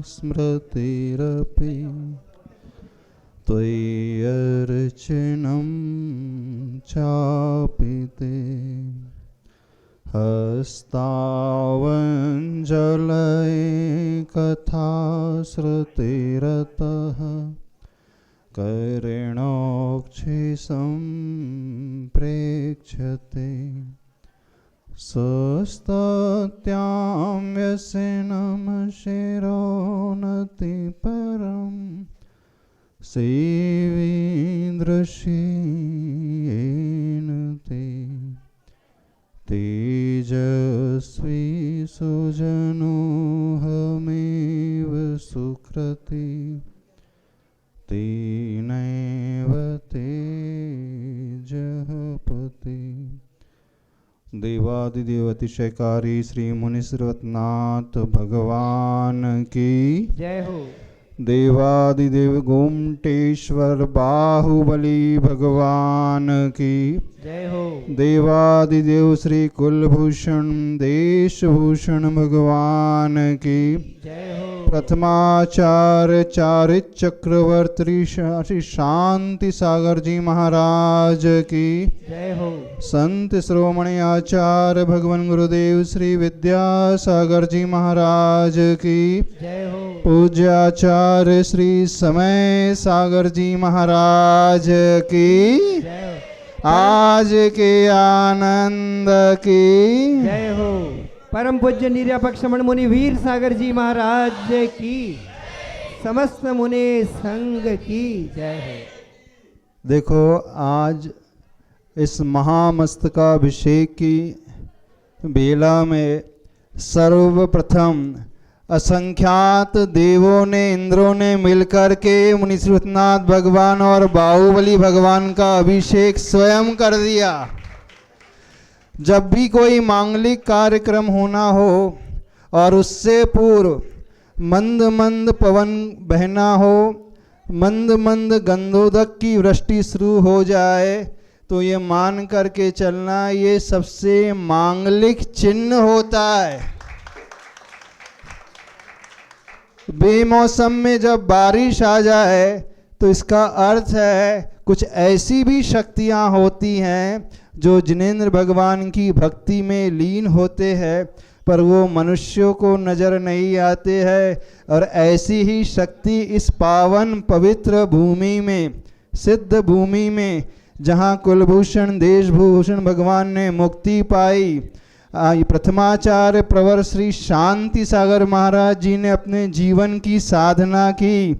स्मृतिरपि त्वय्यर्चनं चापि ते हस्तावञ्जलये कथाश्रुतिरतः करेणोक्षिसम्प्रेक्ष्यते सस्तत्यां व्यसनं शिरोनतिपरं सेवीदृश्येन ते तेजस्वी सुजनोऽहमेव सुकृति तेनैव तेजःपति। देवादिदेव अतिशयकारी श्री मुनि सर्वनाथ भगवान की जय हो। देवादिदेव गोमटेश्वर बाहुबली भगवान की जय हो। देवादिदेव श्री कुलभूषण देशभूषण भगवान की जय हो। प्रथमाचार्य चारित चक्रवर्ती श्री शांति सागर जी महाराज की जय हो। संत श्रोमणी आचार्य भगवान गुरुदेव श्री विद्यासागर जी महाराज की जय हो। पूज्याचार्य श्री समय सागर जी महाराज की जय हो। आज के आनंद की जय हो। परम पूज्य निर्यापक्ष मुनि वीर सागर जी महाराज की समस्त मुनि संघ की जय है। देखो आज इस महामस्तकाभिषेक की बेला में सर्वप्रथम असंख्यात देवों ने इंद्रों ने मिलकर के मुनि श्रीनाथ भगवान और बाहुबली भगवान का अभिषेक स्वयं कर दिया। जब भी कोई मांगलिक कार्यक्रम होना हो और उससे पूर्व मंद मंद पवन बहना हो, मंद मंद गंधोदक की वृष्टि शुरू हो जाए तो ये मान करके चलना ये सबसे मांगलिक चिन्ह होता है। बेमौसम में जब बारिश आ जाए तो इसका अर्थ है कुछ ऐसी भी शक्तियां होती हैं जो जिनेंद्र भगवान की भक्ति में लीन होते हैं पर वो मनुष्यों को नजर नहीं आते हैं। और ऐसी ही शक्ति इस पावन पवित्र भूमि में, सिद्ध भूमि में, जहाँ कुलभूषण देशभूषण भगवान ने मुक्ति पाई, प्रथमाचार्य प्रवर श्री शांति सागर महाराज जी ने अपने जीवन की साधना की,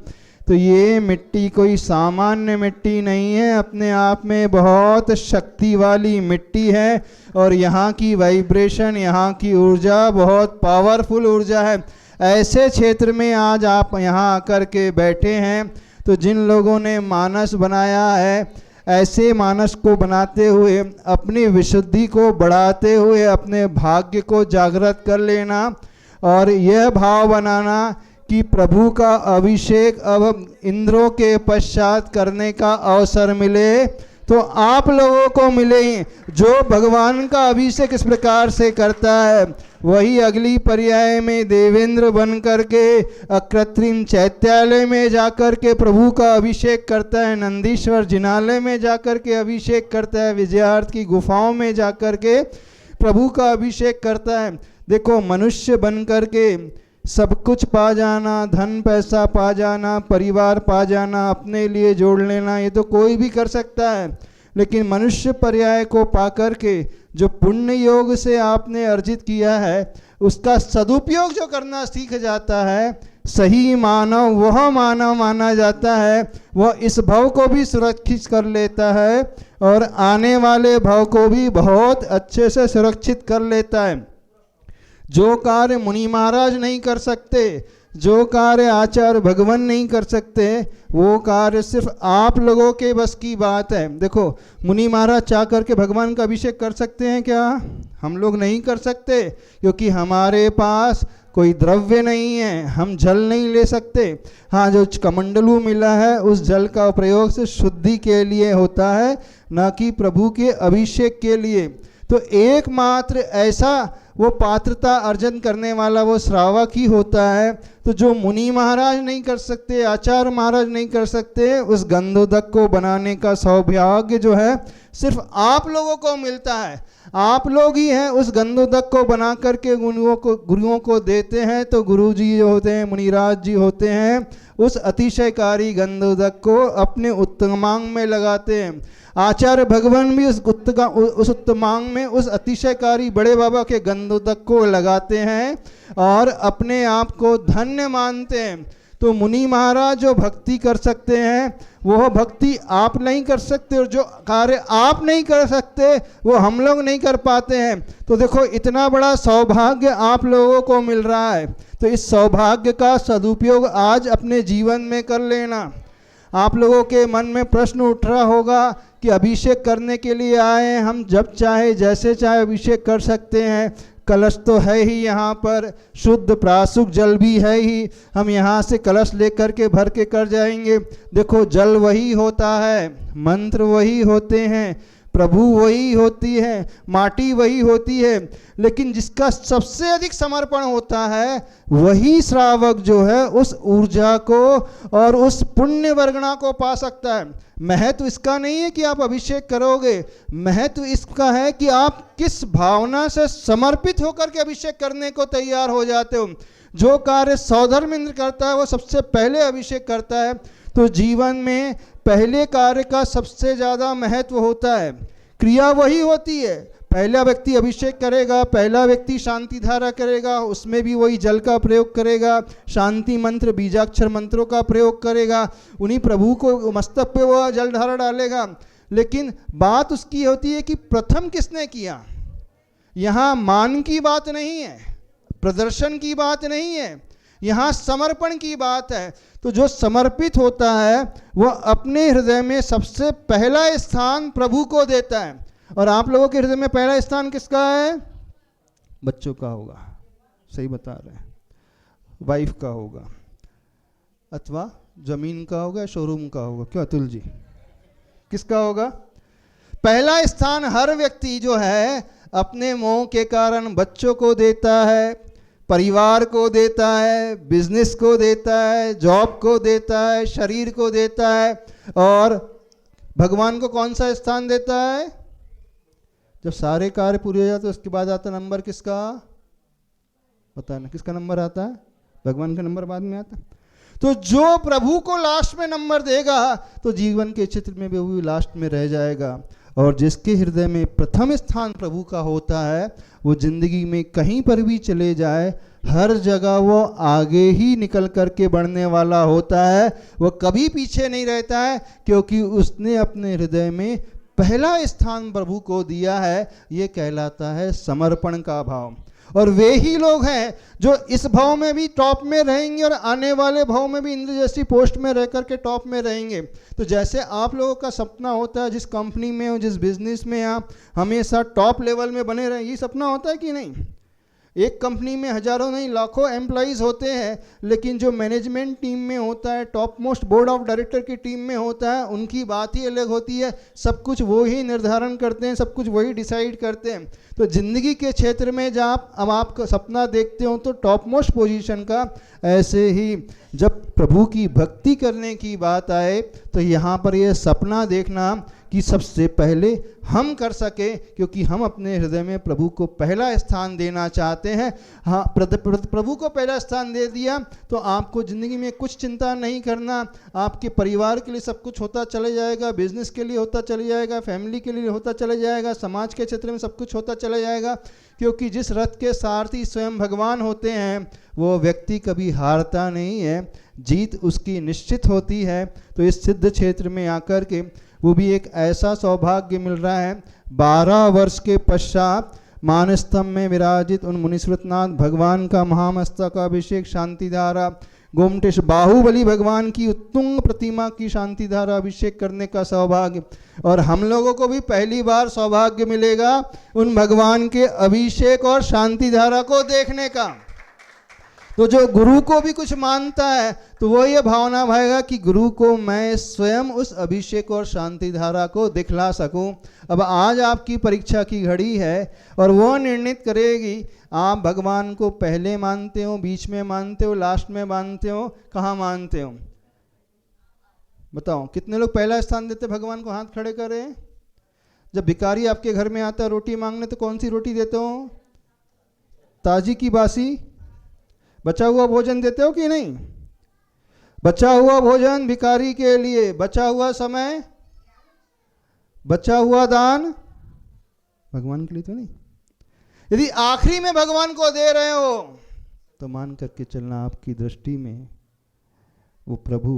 तो ये मिट्टी कोई सामान्य मिट्टी नहीं है, अपने आप में बहुत शक्ति वाली मिट्टी है। और यहाँ की वाइब्रेशन, यहाँ की ऊर्जा बहुत पावरफुल ऊर्जा है। ऐसे क्षेत्र में आज आप यहाँ आकर के बैठे हैं तो जिन लोगों ने मानस बनाया है, ऐसे मानस को बनाते हुए अपनी विशुद्धि को बढ़ाते हुए अपने भाग्य को जागृत कर लेना और यह भाव बनाना कि प्रभु का अभिषेक अब इंद्रों के पश्चात करने का अवसर मिले तो आप लोगों को मिले ही। जो भगवान का अभिषेक इस प्रकार से करता है वही अगली पर्याय में देवेंद्र बन करके अकृत्रिम चैत्यालय में जाकर के प्रभु का अभिषेक करता है, नंदीश्वर जिनालय में जाकर के अभिषेक करता है, विजयार्थ की गुफाओं में जाकर के प्रभु का अभिषेक करता है। देखो, मनुष्य बन करके सब कुछ पा जाना, धन पैसा पा जाना, परिवार पा जाना, अपने लिए जोड़ लेना, ये तो कोई भी कर सकता है। लेकिन मनुष्य पर्याय को पा करके जो पुण्य योग से आपने अर्जित किया है उसका सदुपयोग जो करना सीख जाता है, सही मानव वह मानव माना जाता है। वह इस भव को भी सुरक्षित कर लेता है और आने वाले भव को भी बहुत अच्छे से सुरक्षित कर लेता है। जो कार्य मुनि महाराज नहीं कर सकते, जो कार्य आचार्य भगवान नहीं कर सकते, वो कार्य सिर्फ आप लोगों के बस की बात है। देखो, मुनि महाराज चाह करके भगवान का अभिषेक कर सकते हैं क्या? हम लोग नहीं कर सकते, क्योंकि हमारे पास कोई द्रव्य नहीं है, हम जल नहीं ले सकते। हाँ, जो कमंडलू मिला है उस जल का प्रयोग से शुद्धि के लिए होता है, न कि प्रभु के अभिषेक के लिए। तो एकमात्र ऐसा वो पात्रता अर्जन करने वाला वो श्रावक ही होता है। तो जो मुनि महाराज नहीं कर सकते, आचार्य महाराज नहीं कर सकते, उस गंधोदक को बनाने का सौभाग्य जो है सिर्फ आप लोगों को मिलता है। आप लोग ही हैं उस गंधोदक को बना करके गुरुओं को देते हैं। तो गुरु जी जो होते हैं, मुनिराज जी होते हैं, उस अतिशयकारी गंधोदक को अपने उत्तमांग में लगाते हैं। आचार्य भगवान भी उस उत्तमांग में उस अतिशयकारी बड़े बाबा के गंधोदक को लगाते हैं और अपने आप को धन्य मानते हैं। तो मुनि महाराज जो भक्ति कर सकते हैं वो भक्ति आप नहीं कर सकते, और जो कार्य आप नहीं कर सकते वो हम लोग नहीं कर पाते हैं। तो देखो इतना बड़ा सौभाग्य आप लोगों को मिल रहा है, तो इस सौभाग्य का सदुपयोग आज अपने जीवन में कर लेना। आप लोगों के मन में प्रश्न उठ रहा होगा कि अभिषेक करने के लिए आए, हम जब चाहे जैसे चाहे अभिषेक कर सकते हैं, कलश तो है ही यहाँ पर, शुद्ध प्राशुक जल भी है ही, हम यहाँ से कलश लेकर के भर के कर जाएंगे। देखो जल वही होता है, मंत्र वही होते हैं, प्रभु वही होती है, माटी वही होती है, लेकिन जिसका सबसे अधिक समर्पण होता है वही श्रावक जो है उस ऊर्जा को और उस पुण्य वर्गणा को पा सकता है। महत्व इसका नहीं है कि आप अभिषेक करोगे, महत्व इसका है कि आप किस भावना से समर्पित होकर के अभिषेक करने को तैयार हो जाते हो। जो कार्य सौधर्मेंद्र करता है वो सबसे पहले अभिषेक करता है। तो जीवन में पहले कार्य का सबसे ज़्यादा महत्व होता है, क्रिया वही होती है। पहला व्यक्ति अभिषेक करेगा, पहला व्यक्ति शांति धारा करेगा, उसमें भी वही जल का प्रयोग करेगा, शांति मंत्र बीजाक्षर मंत्रों का प्रयोग करेगा, उन्हीं प्रभु को मस्तक पे वह जल धारा डालेगा। लेकिन बात उसकी होती है कि प्रथम किसने किया। यहाँ मान की बात नहीं है, प्रदर्शन की बात नहीं है, यहाँ समर्पण की बात है। तो जो समर्पित होता है वह अपने हृदय में सबसे पहला स्थान प्रभु को देता है। और आप लोगों के हृदय में पहला स्थान किसका है? बच्चों का होगा, सही बता रहे हैं, वाइफ का होगा, अथवा जमीन का होगा, शोरूम का होगा। क्यों अतुल जी, किसका होगा? पहला स्थान हर व्यक्ति जो है अपने मोह के कारण बच्चों को देता है, परिवार को देता है, बिजनेस को देता है, जॉब को देता है, शरीर को देता है। और भगवान को कौन सा स्थान देता है? जब सारे कार्य पूरे हो जाते हैं उसके बाद आता नंबर किसका? पता नहीं किसका नंबर आता है, भगवान का नंबर बाद में आता है। तो जो प्रभु को लास्ट में नंबर देगा तो जीवन के चित्र में भी वो लास्ट में रह जाएगा। और जिसके हृदय में प्रथम स्थान प्रभु का होता है वो जिंदगी में कहीं पर भी चले जाए, हर जगह वो आगे ही निकल करके बढ़ने वाला होता है, वो कभी पीछे नहीं रहता है, क्योंकि उसने अपने हृदय में पहला स्थान प्रभु को दिया है। ये कहलाता है समर्पण का भाव। और वे ही लोग हैं जो इस भाव में भी टॉप में रहेंगे और आने वाले भाव में भी इंद्र जैसी पोस्ट में रह करके टॉप में रहेंगे। तो जैसे आप लोगों का सपना होता है जिस कंपनी में हो, जिस बिजनेस में आप हमेशा टॉप लेवल में बने रहें, ये सपना होता है कि नहीं? एक कंपनी में हजारों नहीं लाखों एम्प्लॉइज़ होते हैं, लेकिन जो मैनेजमेंट टीम में होता है, top most board of director की टीम में होता है, उनकी बात ही अलग होती है। सब कुछ वो ही निर्धारण करते हैं, सब कुछ वही डिसाइड करते हैं। तो ज़िंदगी के क्षेत्र में जब अब आप सपना देखते हो तो टॉप मोस्ट पोजीशन का, ऐसे ही जब प्रभु की भक्ति करने की बात आए तो यहाँ पर ये सपना देखना कि सबसे पहले हम कर सके, क्योंकि हम अपने हृदय में प्रभु को पहला स्थान देना चाहते हैं। हाँ, प्रभु को पहला स्थान दे दिया तो आपको ज़िंदगी में कुछ चिंता नहीं करना। आपके परिवार के लिए सब कुछ होता चले जाएगा, बिजनेस के लिए होता चले जाएगा, फैमिली के लिए होता चले जाएगा, समाज के क्षेत्र में सब कुछ होता चला जाएगा। क्योंकि जिस रथ के सारथी स्वयं भगवान होते हैं वो व्यक्ति कभी हारता नहीं है, जीत उसकी निश्चित होती है। तो इस सिद्ध क्षेत्र में आकर के वो भी एक ऐसा सौभाग्य मिल रहा है। 12 वर्ष के पश्चात मानस्तंभ में विराजित उन मुनिस्मृतनाथ भगवान का महामस्तक अभिषेक शांति धारा, गोमटेश बाहुबली भगवान की उत्तुंग प्रतिमा की शांति धारा अभिषेक करने का सौभाग्य। और हम लोगों को भी पहली बार सौभाग्य मिलेगा उन भगवान के अभिषेक और शांति धारा को देखने का। तो जो गुरु को भी कुछ मानता है तो वो ये भावना भाएगा कि गुरु को मैं स्वयं उस अभिषेक और शांति धारा को दिखला सकूं। अब आज आपकी परीक्षा की घड़ी है और वो निर्णित करेगी आप भगवान को पहले मानते हो, बीच में मानते हो, लास्ट में मानते हो, कहाँ मानते हो? बताओ कितने लोग पहला स्थान देते भगवान को? हाथ खड़े करें। जब भिखारी आपके घर में आता है रोटी मांगने तो कौन सी रोटी देते हो? ताजी की बासी बचा हुआ भोजन देते हो कि नहीं? बचा हुआ भोजन भिखारी के लिए, बचा हुआ समय, बचा हुआ दान भगवान के लिए तो नहीं। यदि आखिरी में भगवान को दे रहे हो तो मान करके चलना आपकी दृष्टि में वो प्रभु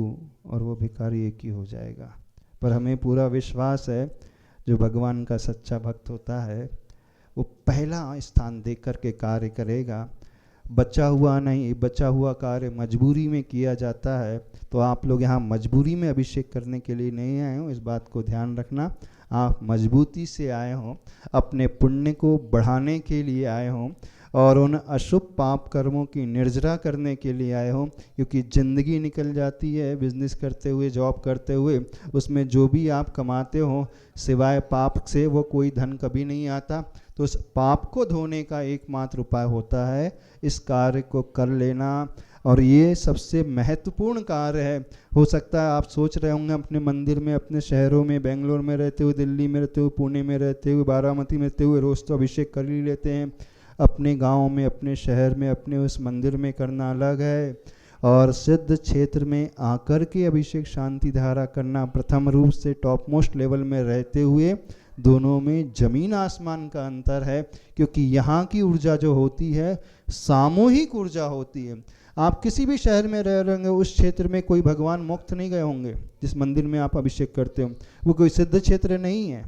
और वो भिखारी एक ही हो जाएगा। पर हमें पूरा विश्वास है जो भगवान का सच्चा भक्त होता है वो पहला स्थान देख करके कार्य करेगा। बचा हुआ नहीं, बचा हुआ कार्य मजबूरी में किया जाता है। तो आप लोग यहाँ मजबूरी में अभिषेक करने के लिए नहीं आए हो, इस बात को ध्यान रखना। आप मजबूती से आए हो, अपने पुण्य को बढ़ाने के लिए आए हो और उन अशुभ पाप कर्मों की निर्जरा करने के लिए आए हो। क्योंकि ज़िंदगी निकल जाती है बिजनेस करते हुए, जॉब करते हुए, उसमें जो भी आप कमाते हो सिवाय पाप से वो कोई धन कभी नहीं आता। तो उस पाप को धोने का एकमात्र उपाय होता है इस कार्य को कर लेना। और ये सबसे महत्वपूर्ण कार्य है। हो सकता है आप सोच रहे होंगे अपने मंदिर में, अपने शहरों में, बेंगलोर में रहते हुए, दिल्ली में रहते हुए, पुणे में रहते हुए, बारामती में रहते हुए रोज़ तो अभिषेक कर ही लेते हैं। अपने गांव में, अपने शहर में, अपने उस मंदिर में करना अलग है और सिद्ध क्षेत्र में आकर के अभिषेक शांति धारा करना प्रथम रूप से टॉप मोस्ट लेवल में रहते हुए, दोनों में जमीन आसमान का अंतर है। क्योंकि यहाँ की ऊर्जा जो होती है सामूहिक ऊर्जा होती है। आप किसी भी शहर में रह रहे होंगे, उस क्षेत्र में कोई भगवान मुक्त नहीं गए होंगे। जिस मंदिर में आप अभिषेक करते हो वो कोई सिद्ध क्षेत्र नहीं है,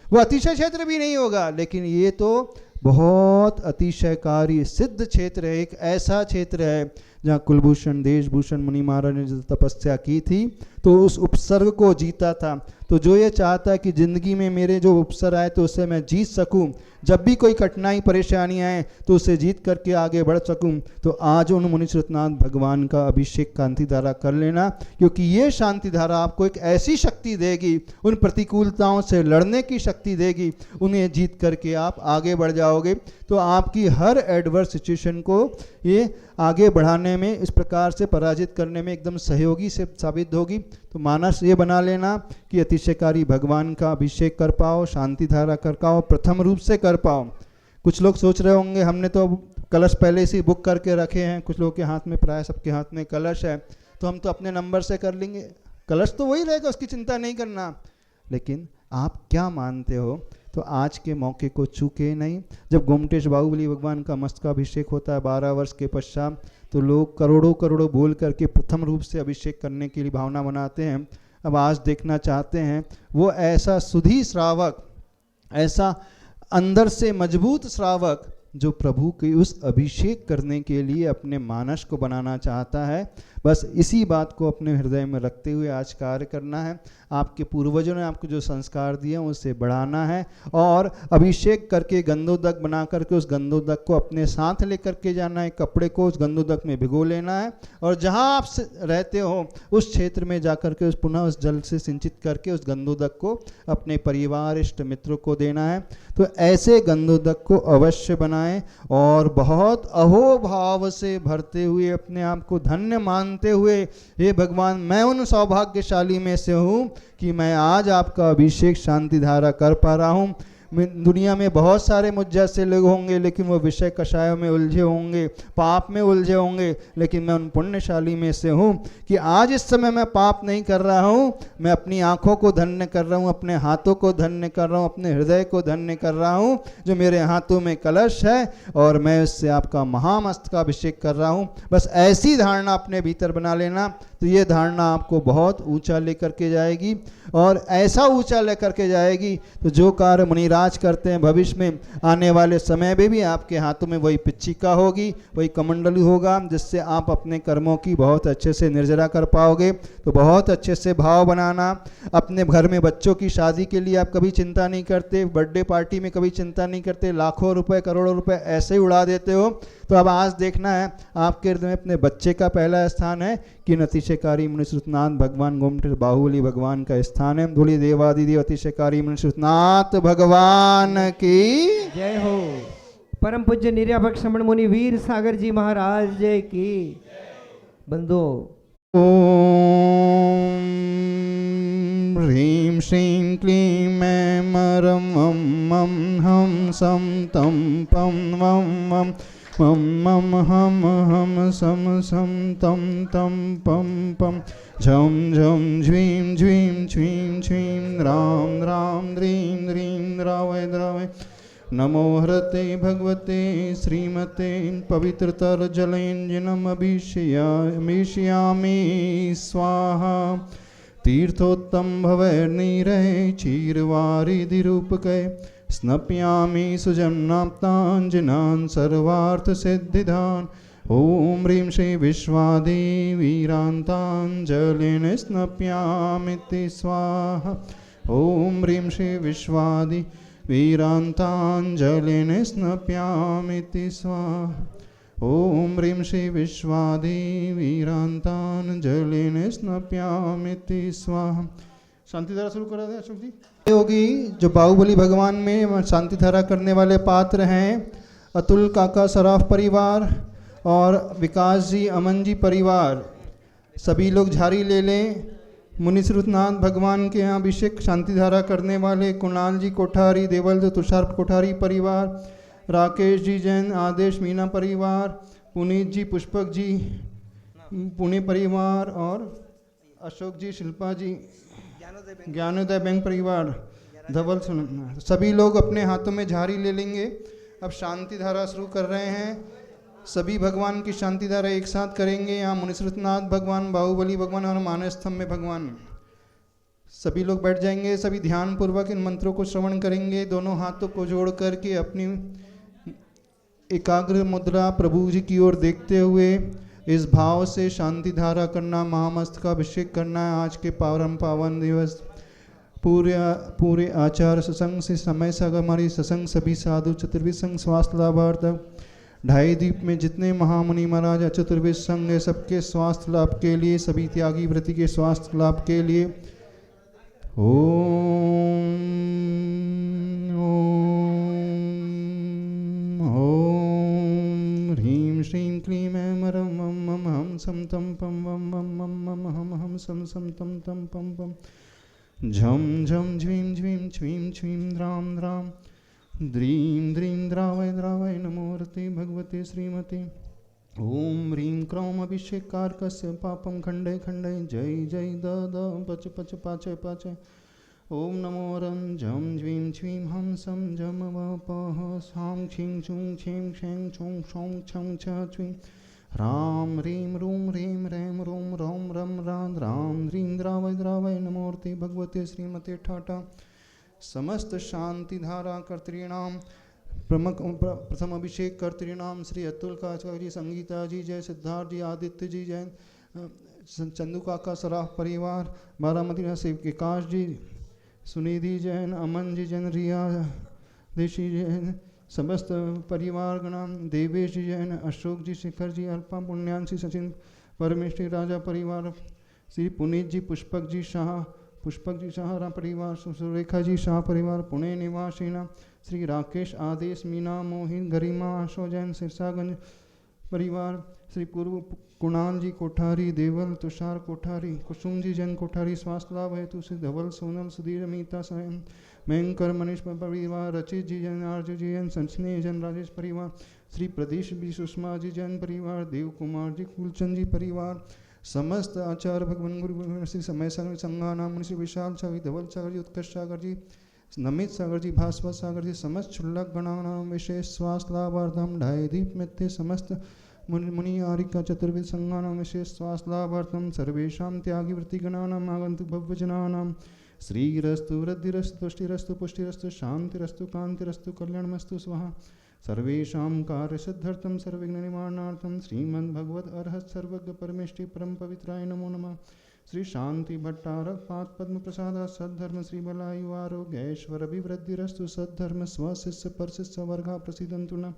वो अतिशय क्षेत्र भी नहीं होगा, लेकिन ये तो बहुत अतिशयकारी सिद्ध क्षेत्र है। एक ऐसा क्षेत्र है जहाँ कुलभूषण देशभूषण मुनि महाराज ने जो तपस्या की थी तो उस उपसर्ग को जीता था। तो जो ये चाहता है कि ज़िंदगी में मेरे जो उपसर्ग आए तो उससे मैं जीत सकूं, जब भी कोई कठिनाई परेशानी आए तो उसे जीत करके आगे बढ़ सकूं, तो आज उन मुनि श्रुतनाथ भगवान का अभिषेक शांति धारा कर लेना। क्योंकि ये शांति धारा आपको एक ऐसी शक्ति देगी, उन प्रतिकूलताओं से लड़ने की शक्ति देगी, उन्हें जीत करके आप आगे बढ़ जाओगे। तो आपकी हर एडवर्स सिचुएशन को ये आगे बढ़ाने में, इस प्रकार से पराजित करने में एकदम सहयोगी से साबित होगी। तो मानस ये बना लेना कि अतिशयकारी भगवान का अभिषेक कर पाओ, शांति धारा कर पाओ, प्रथम रूप से कर पाओ। कुछ लोग सोच रहे होंगे हमने तो कलश पहले से बुक करके रखे हैं, कुछ लोगों के हाथ में, प्राय सबके हाथ में कलश है, तो हम तो अपने नंबर से कर लेंगे। कलश तो वही रहेगा, उसकी चिंता नहीं करना। लेकिन आप क्या मानते हो? तो आज के मौके को चूके नहीं। जब गोमटेश बाहुबली भगवान का मस्तकाभिषेक होता है 12 वर्ष के पश्चात, तो लोग करोड़ों करोड़ों बोल करके प्रथम रूप से अभिषेक करने के लिए भावना बनाते हैं। अब आज देखना चाहते हैं वो ऐसा सुधी श्रावक, ऐसा अंदर से मजबूत श्रावक जो प्रभु के उस अभिषेक करने के लिए अपने मानस को बनाना चाहता है। बस इसी बात को अपने हृदय में रखते हुए आज कार्य करना है। आपके पूर्वजों ने आपको जो संस्कार दिए उसे बढ़ाना है और अभिषेक करके गंधोदक बना करके उस गंधोदक को अपने साथ लेकर के जाना है। कपड़े को उस गंधोदक में भिगो लेना है और जहां आप रहते हो उस क्षेत्र में जाकर के पुनः उस जल से सिंचित करके उस गंधोदक को अपने परिवार इष्ट मित्रों को देना है। तो ऐसे गंधोदक को अवश्य बनाएं और बहुत अहोभाव से भरते हुए, अपने आप को धन्य मानते हुए, हे भगवान मैं उन सौभाग्यशाली में से हूँ कि मैं आज आपका अभिषेक शांति धारा कर पा रहा हूँ। दुनिया में बहुत सारे मुझ जैसे लोग होंगे लेकिन वो विषय कषायों में उलझे होंगे, पाप में उलझे होंगे, लेकिन मैं उन पुण्यशाली में से हूँ कि आज इस समय मैं पाप नहीं कर रहा हूँ। मैं अपनी आँखों को धन्य कर रहा हूँ, अपने हाथों को धन्य कर रहा हूँ, अपने हृदय को धन्य कर रहा हूँ जो मेरे हाथों में कलश है और मैं उससे आपका महामस्तकाभिषेक कर रहा हूँ। बस ऐसी धारणा अपने भीतर बना लेना, तो ये धारणा आपको बहुत ऊंचा लेकर के जाएगी और ऐसा ऊंचा लेकर के जाएगी तो जो कार्य मुनिराज करते हैं भविष्य में आने वाले समय में भी आपके हाथों में वही पिच्चिका होगी, वही कमंडलू होगा, जिससे आप अपने कर्मों की बहुत अच्छे से निर्जरा कर पाओगे। तो बहुत अच्छे से भाव बनाना। अपने घर में बच्चों की शादी के लिए आप कभी चिंता नहीं करते, बर्थडे पार्टी में कभी चिंता नहीं करते, लाखों रुपए करोड़ों रुपए ऐसे ही उड़ा देते हो, तो अब आज देखना है आपके हृदय में अपने बच्चे का पहला स्थान है कि अतिशयकारी मुनिश्रुतनाथ भगवान गोमटेश्वर बाहुबली भगवान का स्थान है। बोलिए देवादिदेव अतिशयकारी मुनिश्रुतनाथ भगवान की जय हो। परम पूज्य निर्यापक श्रमण मुनि वीर सागर जी महाराज की। बंदो ओम ह्रीं श्रीं क्लीं ऐं मरं वं मं हं सं तं पं वं वं मं मं हं हं सं सं तं तं पं पं झं झं झ्वीं झ्वीं छ्वीं छ्वीं रां रां द्रीं द्रीं द्रावय द्रावय नमो हरते भगवते श्रीमते पवित्रतर जलेञ्जनमभिषयामि स्वाहा तीर्थोत्तम भवैर्नीरहे क्षीरवारिधिरूपके स्नपयामि सुजन्नाप्ताञ्जनान् सर्वार्थसिद्धिदान् ॐ ह्रीं श्री विश्वादिवीरान्ताञ्जलिं स्नपयामीति स्वाहा ॐ ह्रीं श्री विश्वादि वीरान्ताञ्जलिं स्नपयामीति स्वाहा ॐ ह्रीं श्री विश्वादि वीरान्ताञ्जलिं स्नपयामीति स्वाहा। शांति धारा शुरू करा दे अशोक जी। योगी जो बाहुबली भगवान में शांति धारा करने वाले पात्र हैं, अतुल काका सराफ परिवार और विकास जी अमन जी परिवार, सभी लोग झाड़ी ले लें। मुनिश्रुतनाथ भगवान के यहाँ अभिषेक शांति धारा करने वाले कुणाल जी कोठारी, देवल जो तुषार कोठारी परिवार, राकेश जी जैन, आदेश मीना परिवार, पुनीत जी पुष्पक जी पुणे परिवार और अशोक जी शिल्पा जी ज्ञानोदय बैंक परिवार धवल सुन, सभी लोग अपने हाथों में झाड़ी ले लेंगे। अब शांति धारा शुरू कर रहे हैं। सभी भगवान की शांति धारा एक साथ करेंगे। यहाँ मुनिश्रुतनाथ भगवान, बाहुबली भगवान और मानस स्तंभ में भगवान, सभी लोग बैठ जाएंगे। सभी ध्यान पूर्वक इन मंत्रों को श्रवण करेंगे। दोनों हाथों को जोड़ करके अपनी एकाग्र मुद्रा प्रभु जी की ओर देखते हुए इस भाव से शांति धारा करना, महामस्त का अभिषेक करना है। आज के पावन दिवस पूरे आचार सत्संग से समय से अगर हमारी सत्संग सभी साधु चतुर्विद संघ स्वास्थ्य लाभार्थ 2.5 द्वीप में जितने महामुनि महाराज चतुर्विद संघ है, सबके स्वास्थ्य लाभ के लिए, सभी त्यागी व्रति के स्वास्थ्य लाभ के लिए ओम ह्रीं श्रीं क्लीं ऐं मरं वं मं हं सं तं पं वं वं मं मं हं हं सं सं तं तं पं पं झं झं झ्वीं झ्वीं छ्वीं छ्वीं द्रां द्रां द्रीं द्रीं द्रावय द्रावय नमोरते भगवते श्रीमते ओम ह्रीं क्रोम अभिषेकारकस्य पापं खंडय खंडय जय जय द पच पच पाचय पाचय ओम नमो रं झं झ्वीं छ्वीं हं सं झम वपः सां क्षीं छूं छीं क्षें छौं क्षौं छं छ छ्वीं राम ह्रीं रूं ह्रीं ह्रैं रूं रौं रं रां रां ह्रीं द्रावय द्रावय नमोर्ते भगवते श्रीमते ठाटा। समस्त शांति धारा कर्तृणाम प्रथम अभिषेक कर्तृणाम श्री अतुल काका जी, संगीता जी जय, सिद्धार्थ जी, आदित्य जी जैन, चंदू काका सराफ परिवार, बारामती से विकास जी, सुनिधि जैन, अमन जी जैन, रिया देशी जैन, समस्त परिवार गणाम, देवेश जी जैन, अशोक जी, शिखर जी, अल्पा पुण्यांशी, सचिन परमेश्वरी राजा परिवार, श्री पुनीत जी, पुष्पक जी शाह परिवार, सुरेखा जी शाह परिवार पुणे निवासीना, श्री राकेश आदेश मीना मोहित गरिमा आशो जैन सिरसागंज परिवार, श्री पूर्व कुणाल जी कोठारी, देवल तुषार कोठारी, कुसुम जी जैन कोठारी स्वास्थ्य लाभ हेतु, श्री धवल सोनल सुधीर मीता स्वयं मयंकर मनीष परिवार, रचित जी जैन, आर्य जी जैन, संसनीय जैन राजेश परिवार, श्री प्रदेश भी सुषमा जी जैन परिवार, देव कुमार जी कुलचंद जी परिवार, समस्त आचार्य भगवान गुरु श्री समय सागर संगाना मुनि श्री विशाल सागर, धवल सागर जी, उत्कर्ष सागर जी, नमित सागर जी, भास्वत सागर जी, समस्त क्षुल्लक गणानाम विशेष स्वास्थ्य लाभार्थम 2.5 द्वीप में समस्त मुनि आरिका चतुर्विद संगानाम विशेष स्वास्थ्य लाभार्थम सर्वेषां त्यागी वृत्ति गणानाम आगंतु भव्यजनानाम श्रीरस्तु वृद्धिरस्तु तुष्टिरस्तु पुष्टिरस्तु शांतिरस्तु कांतिरस्तु कल्याणमस्तु स्वाहा। सर्वेषां कार्यसिद्ध्यर्थं सर्वविघ्न निवारणार्थं श्रीमद्भगवद अर्हत् सर्वज्ञ परमेष्टि परम पवित्राय नमो नमः। श्री शांति भट्टारक पाद पद्म प्रसाद सद्धर्म श्री बलायु आरोग्य ऐश्वर अभिवृद्धिरस्तु सद्धर्म स्वशिष्य परशिष्य वर्गा प्रसिद्धंतु न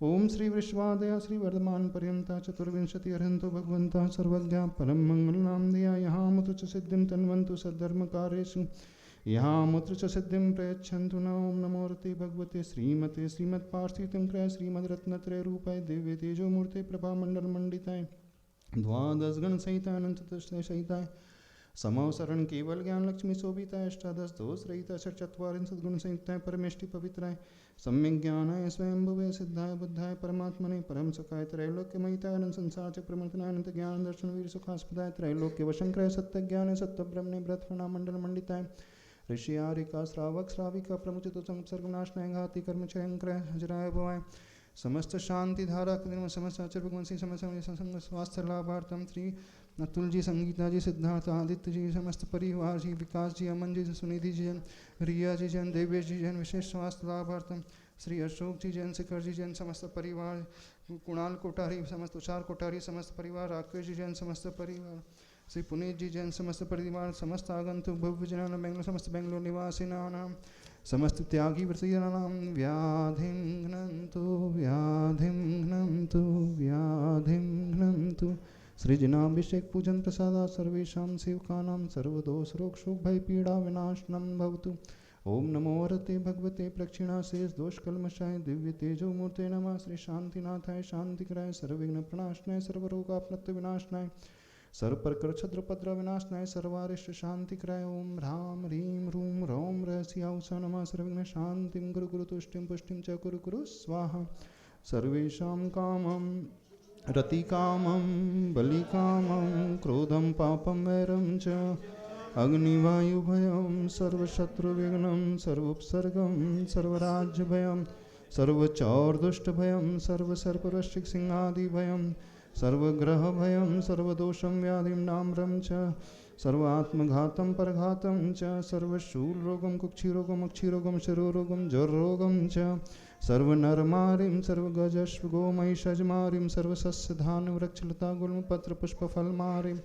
ओम श्री वृषवादया श्री वर्धमान पर्यंता चतुर्विंशति अर्हंतो भगवंता सर्वज्ञा परम मंगल नाम दिया यहाँ मुत्र च सिद्धिं तन्वन्तु सद्धर्म कार्येषु यहाँ मुत्र च सिद्धिं प्रयच्छन्तु न। ओम नमोरते भगवते श्रीमते श्रीमत्पार्थितंक्रय श्रीमद्रत्नत्रय रूपाय दिव्य तेजो मूर्ते प्रभा मंडल मंडिताय द्वादश गण सहिताय अनंत तस्य सहिताय समवसरण केवल ज्ञान लक्ष्मी शोभिताय अष्टादश दोष रहिता षट्चत्वारिंशत् गुण संयुक्ताय परमेष्टि पवित्राय सम्यक ज्ञानाय स्वयंभुवे सिद्धाय बुद्धाय परमात्मने परम सुखाय त्रैलोक्यमयिताय अनंत संसार च प्रमथनाय अनंत ज्ञान दर्शन वीर सुखास्पदाय त्रैलोक्य वशंकराय सत्य ज्ञान सत्य ब्रह्मणे ब्रह्मणा मंडल मंडिताय ऋषि आरिका श्रावक श्राविका प्रमुचित सर्वनाशनाय घाति कर्मचयंकर हजराय भवाय समस्त शांति धारा के समस्त आचार्य भगवान सिंह समस्त स्वास्थ्य लाभार्थम श्री अतुल जी संगीता जी सिद्धार्थ आदित्य जी समस्त परिवार जी विकास जी अमन जी सुनिधि जी जैन रिया जी जैन देवेश जी जैन विशेष स्वास्थ्य लाभार्थम श्री अशोक जी जैन शिखर जी जैन समस्त परिवार कुणाल कोठारी समस्त तुषार कोठारी समस्त परिवार राकेश जी जैन समस्त परिवार श्री पुनीत जी जैन समस्त परिवार समस्त आगंतुक भव्य जनान बेंगलोर समस्त बेंगलोर निवासिनानां समस्त त्यागी व्रतीनां व्याधिं घ्नन्तु व्याधिं घ्नन्तु व्याधिं घ्नन्तु सृजनाभिषेक पूजन प्रसादा सर्वेषां सेवकानां सर्वदोष रोग शोक भय पीड़ा विनाशनं भवतु। ओम नमो वरते भगवते प्रक्षिणाशेष दोष कल्मषाय दिव्य तेजो मूर्ते नमः। श्री शांतिनाथाय शांतिकराय सर्वविघ्न प्रणाशनाय सर्वरोगापनत्व विनाशनाय सर्वप्रकर छद्रपद्र विनाशनाय सर्वारिष्ट शांतिकराय ओम ह्रां ह्रीं रूं रौं रहस्यावसा नमः। सर्वविघ्न शांतिं गुरु गुरु तुष्टिं पुष्टिं च कुरु कुरु स्वाहा। सर्वेषां कामं रतिकामं बलिकामं क्रोधं पापं वैरं च अग्निवायुभयं सर्वशत्रुविघ्नं सर्वोपसर्गं सर्वराज्यभयं सर्वचौर्दुष्टभयं सर्वसर्पवृश्चिकसिंहादिभयं सर्वग्रहभयं सर्वदोषं व्याधिं नाम्रं च सर्वात्मघातं परघातं च सर्वशूलरोगं कुक्षिरोगं अक्षिरोगं शिरोरोगं ज्वररोगं च सर्वनरमारिं सर्वगजश्वगोमहिषजमारिं सर्वसस्यधान्यवृक्षलता गुल्मपत्रपुष्पफलमारिं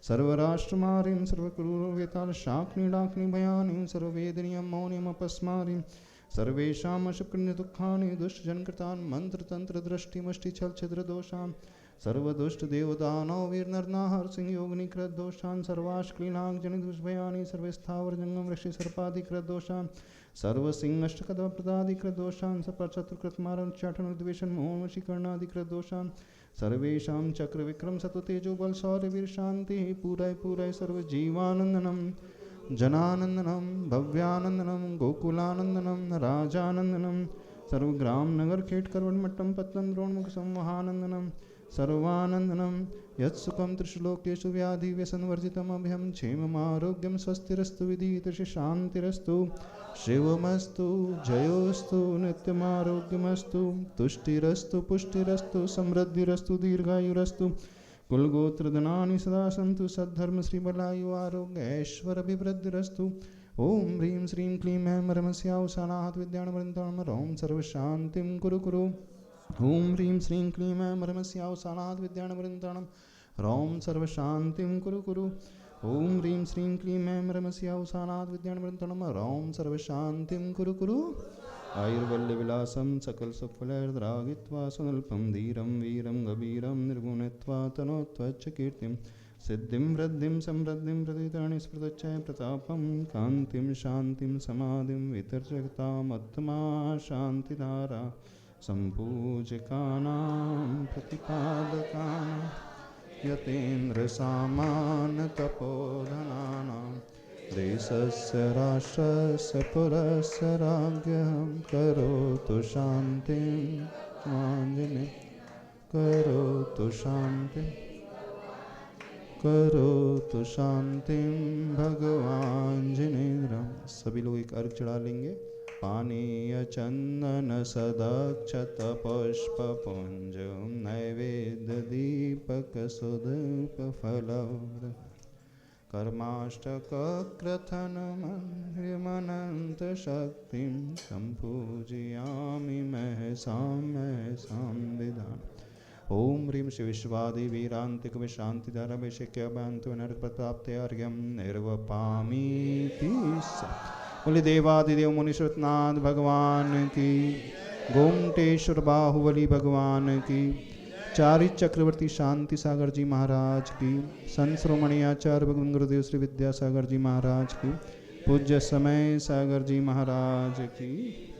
सर्वराष्ट्रमारिं सर्वक्रूरवेतालशाक्निडाक्निभयानिं सर्ववेदनीयं मौनिमपस्मारिं सर्वेषाम् अशुक्रियदुःखानि दुष्टजनकृतान् मन्त्रतन्त्रदृष्टिमुष्टिछलछिद्रदोषान् सर्वदुष्टदेवदानव वीरनरनाहरसिंहयोगनिकृतदोषान् सर्वाश्क्लीनाग्जनिदुष्भयानि सर्वस्थावरजङ्गम ऋषिसर्पादिकृतदोषान् सर्वसिंहष्टकदप्रदादिकृतदोषान् सपचतुर्कृतमारं सर्वेषां चक्रविक्रम सततेजो बल शौर्यवीर शांति पूरय पूरय सर्वजीवानंदनम जनानंदनम भव्यानंदनम गोकुलानंदनम राजानंदनम सर्वग्राम नगर खेट करवटमट्टम पत्तन द्रोणमुख संवहानंदनम सर्वानंदनम यत्सुखम त्रिशलोकेषु व्याधि व्यसनवर्जितम अभयम क्षेममारोग्यम स्वस्तिरस्तु विदितृषि शांतिरस्तु शिवमस्तु जयोस्तु नित्यमारोग्यमस्तु तुष्टिरस्तु पुष्टिरस्तु समृद्धिरस्तु दीर्घायुरस्तु कुलगोत्रधनानि सदा सन्तु सद्धर्म श्रीबलायु आरोग्य ऐश्वर्याभिवृद्धिरस्तु। ओम ह्रीं श्रीं क्लीं ऐं रमस्यावसानात् विद्याणवृन्दां रौं सर्वशान्तिं कुरु कुरु। ओम ह्रीं श्रीं क्लीं ऐं रमस्यावसानात् विद्याणवृन्दां रौं सर्वशान्तिं कुरु कुरु। ओम ह्रीं श्रीं क्लीं ऐं रमस्यावसानात् विद्याणवृन्दां रौं सर्वशान्तिं कुरु कुरु। आयुर्वल्यविलासं सकलसुखफलैर्द्रागित्वा सुनल्पं धीरं वीरं गभीरं निर्गुणत्वा तनोत्वच्च कीर्तिं सिद्धिं वृद्धिं समृद्धिं प्रतितरणि स्मृतच्चय प्रतापं कान्तिं शान्तिं समाधिं वितर्जगतामत्मा शान्तिधारा सम्पूजकानां प्रतिपादकानां यतेन्द्रसामान्यतपोधनानां देशस्य राष्ट्रस्य पुरस्य राज्ञं करोतु शान्तिं आञ्जने करोतु शान्तिं करोतु शान्तिं भगवाञ्जनेन्द्रं। सभी लोग एक अर्घ चढ़ा लेंगे। पानीय चंदन सदक्षत पुष्प पुंज नैवेद्य दीपक सुधूप फलौर कर्माष्टकक्रथनमन्त शक्तिं सम्पूजयामि महसां विधान। ओम ह्रीं श्री विश्वादि वीरांतिक विशांतिधरभिषेक्यबंतु नरप्रताप्त्यर्घ्यं निर्वपामीति। बोले देवादिदेव मुनिश्रुतनाथ भगवान की। गोमटेश्वर बाहुबली भगवान की, चारित चक्रवर्ती शांति सागर जी महाराज की, संत श्रोमणी आचार्य भगवान गुरुदेव श्री विद्यासागर जी महाराज की, पूज्य समय सागर जी महाराज की।